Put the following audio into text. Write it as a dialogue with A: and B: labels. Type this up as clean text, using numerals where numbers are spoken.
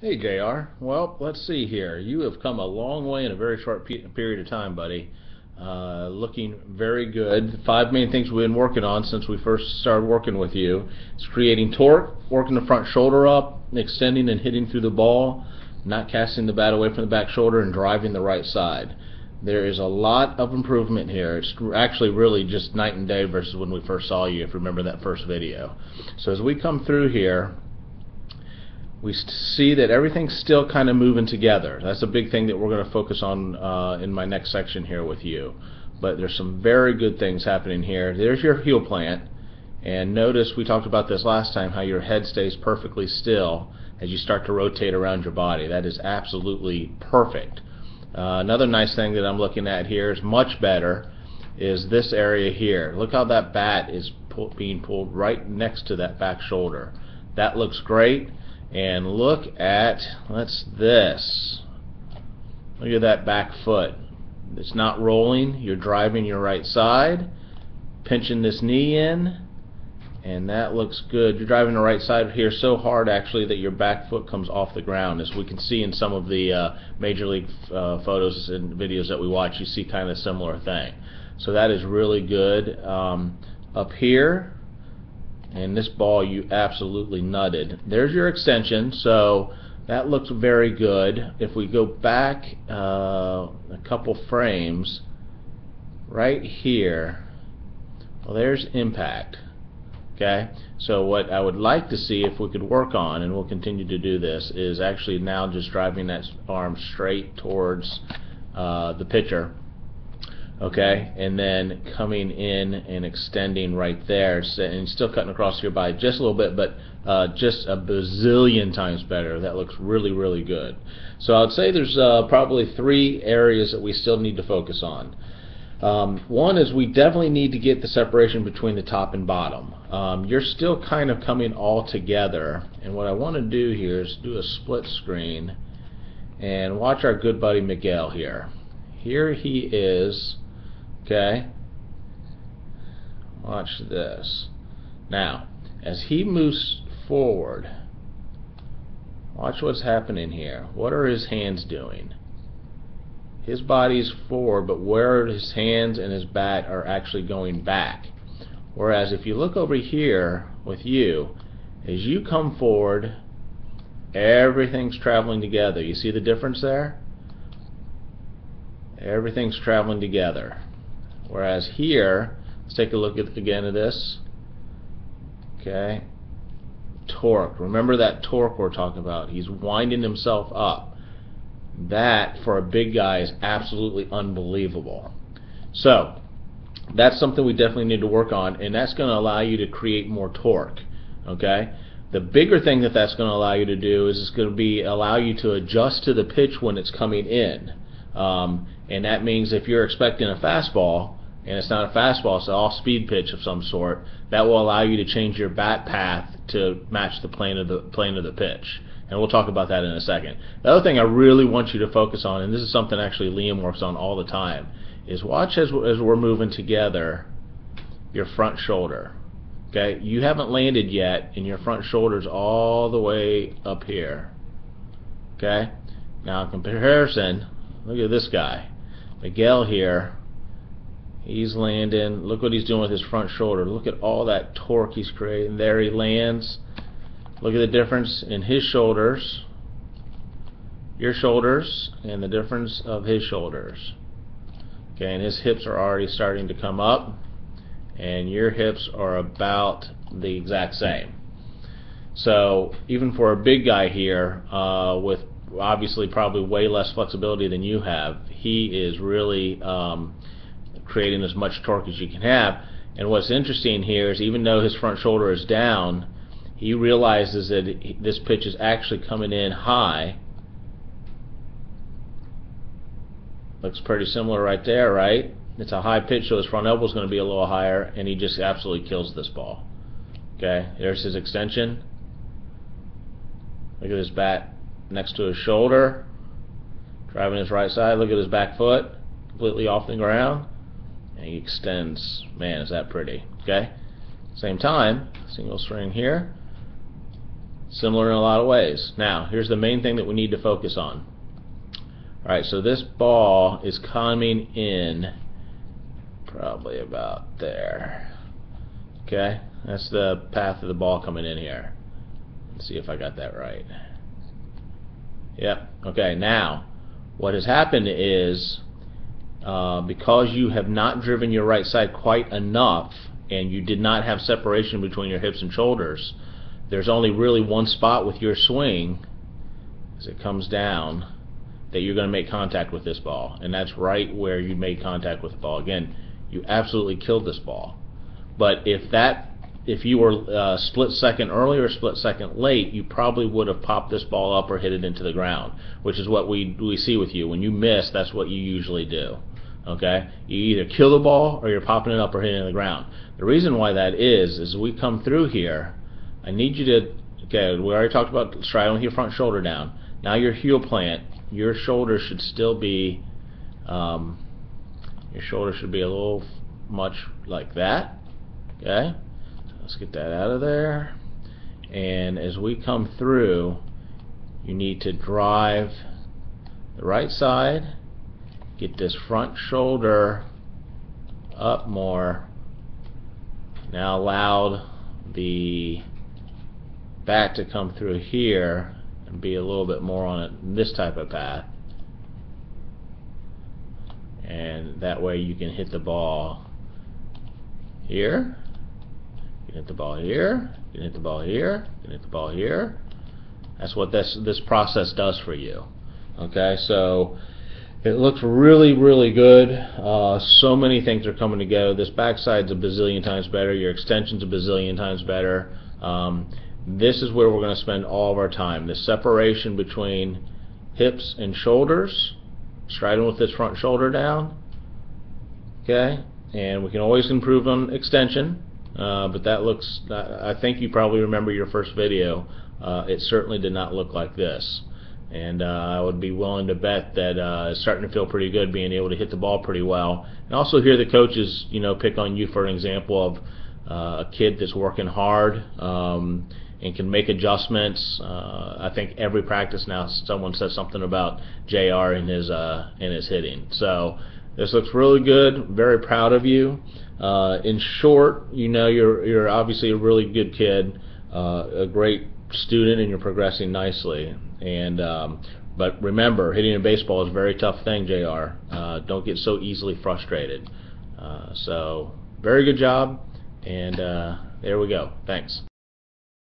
A: Hey JR, well, let's see here. You have come a long way in a very short period of time, buddy. Looking very good. 5 main things we've been working on since we first started working with you. It's creating torque, working the front shoulder up, extending and hitting through the ball, not casting the bat away from the back shoulder, and driving the right side. There is a lot of improvement here. It's actually really just night and day versus when we first saw you, if you remember that first video. So as we come through here, we see that everything's still kind of moving together. That's a big thing that we're going to focus on in my next section here with you. But there's some very good things happening here. There's your heel plant, and notice we talked about this last time, how your head stays perfectly still as you start to rotate around your body. That is absolutely perfect. Another nice thing that I'm looking at here is much better is this area here. Look how that bat is being pulled right next to that back shoulder. That looks great. And look at this. Look at that back foot. It's not rolling. You're driving your right side, pinching this knee in, and that looks good. You're driving the right side here so hard actually that your back foot comes off the ground. As we can see in some of the Major League photos and videos that we watch, you see kind of a similar thing. So that is really good. Up here, and this ball you absolutely nutted. There's your extension, so that looks very good. If we go back a couple frames, right here, well, there's impact. Okay, so what I would like to see if we could work on, and we'll continue to do this, is actually now just driving that arm straight towards the pitcher. Okay, and then coming in and extending right there, and still cutting across your body just a little bit, but just a bazillion times better. That looks really, really good. So I would say there's probably 3 areas that we still need to focus on. One is we definitely need to get the separation between the top and bottom. You're still kind of coming all together, and what I want to do here is do a split screen and watch our good buddy Miguel here. Here he is. Okay, watch this. Now, as he moves forward, watch what's happening here. What are his hands doing? His body's forward, but where his hands and his bat are actually going back. Whereas if you look over here with you, as you come forward, everything's traveling together. You see the difference there? Everything's traveling together. Whereas here, let's take a look again at this. Okay, torque. Remember that torque we're talking about. He's winding himself up. That, for a big guy, is absolutely unbelievable. So that's something we definitely need to work on, and that's going to allow you to create more torque. Okay, the bigger thing that that's going to allow you to do is it's going to allow you to adjust to the pitch when it's coming in. And that means if you're expecting a fastball and it's not a fastball, it's an off-speed pitch of some sort, that will allow you to change your bat path to match the plane of the pitch. And we'll talk about that in a second. The other thing I really want you to focus on, and this is something actually Liam works on all the time, is watch as we're moving together your front shoulder. Okay, you haven't landed yet, and your front shoulder's all the way up here. Okay, now in comparison, look at this guy, Miguel here. He's landing. Look what he's doing with his front shoulder. Look at all that torque he's creating. There he lands. Look at the difference in his shoulders, your shoulders, and the difference of his shoulders. Okay, and his hips are already starting to come up, and your hips are about the exact same. So even for a big guy here, with obviously probably way less flexibility than you have, he is really creating as much torque as you can have. And what's interesting here is even though his front shoulder is down, he realizes that this pitch is actually coming in high. Looks pretty similar right there, right? It's a high pitch, so his front elbow is going to be a little higher, and he just absolutely kills this ball. Okay, there's his extension. Look at his bat next to his shoulder, driving his right side. Look at his back foot, completely off the ground, and he extends. Man, is that pretty. Okay, same time, single string here, Similar in a lot of ways. Now, here's the main thing that we need to focus on. Alright, so this ball is coming in probably about there. Okay, that's the path of the ball coming in here. Let's see if I got that right. Yep. Okay, now what has happened is because you have not driven your right side quite enough and you did not have separation between your hips and shoulders, there's only really one spot with your swing as it comes down that you're going to make contact with this ball, and that's right where you made contact with the ball. Again, you absolutely killed this ball. But if you were split second early or split second late, you probably would have popped this ball up or hit it into the ground, which is what we see with you. When you miss, that's what you usually do. Okay, you either kill the ball or you're popping it up or hitting it in the ground. The reason why that is we come through here. I need you to, okay, we already talked about straddling your front shoulder down. Now your heel plant, your shoulder should still be, your shoulder should be a little much like that. Okay, so let's get that out of there. And as we come through, you need to drive the right side, get this front shoulder up more. Now allow the back to come through here and be a little bit more on this type of path, and that way you can hit the ball here, you can hit the ball here, you can hit the ball here, you can hit the ball here. That's what this process does for you. Okay, so it looks really, really good. So many things are coming together. This backside's a bazillion times better. Your extension's a bazillion times better. This is where we're going to spend all of our time. The separation between hips and shoulders, straddling with this front shoulder down. Okay, and we can always improve on extension, but that looks, I think you probably remember your first video. It certainly did not look like this. And I would be willing to bet that it's starting to feel pretty good, being able to hit the ball pretty well. And also hear the coaches, pick on you for an example of a kid that's working hard and can make adjustments. I think every practice now someone says something about JR and his hitting. So this looks really good. Very proud of you. In short, you're obviously a really good kid, a great student, and you're progressing nicely. And but remember, hitting a baseball is a very tough thing, JR. Don't get so easily frustrated. So very good job, and there we go. Thanks.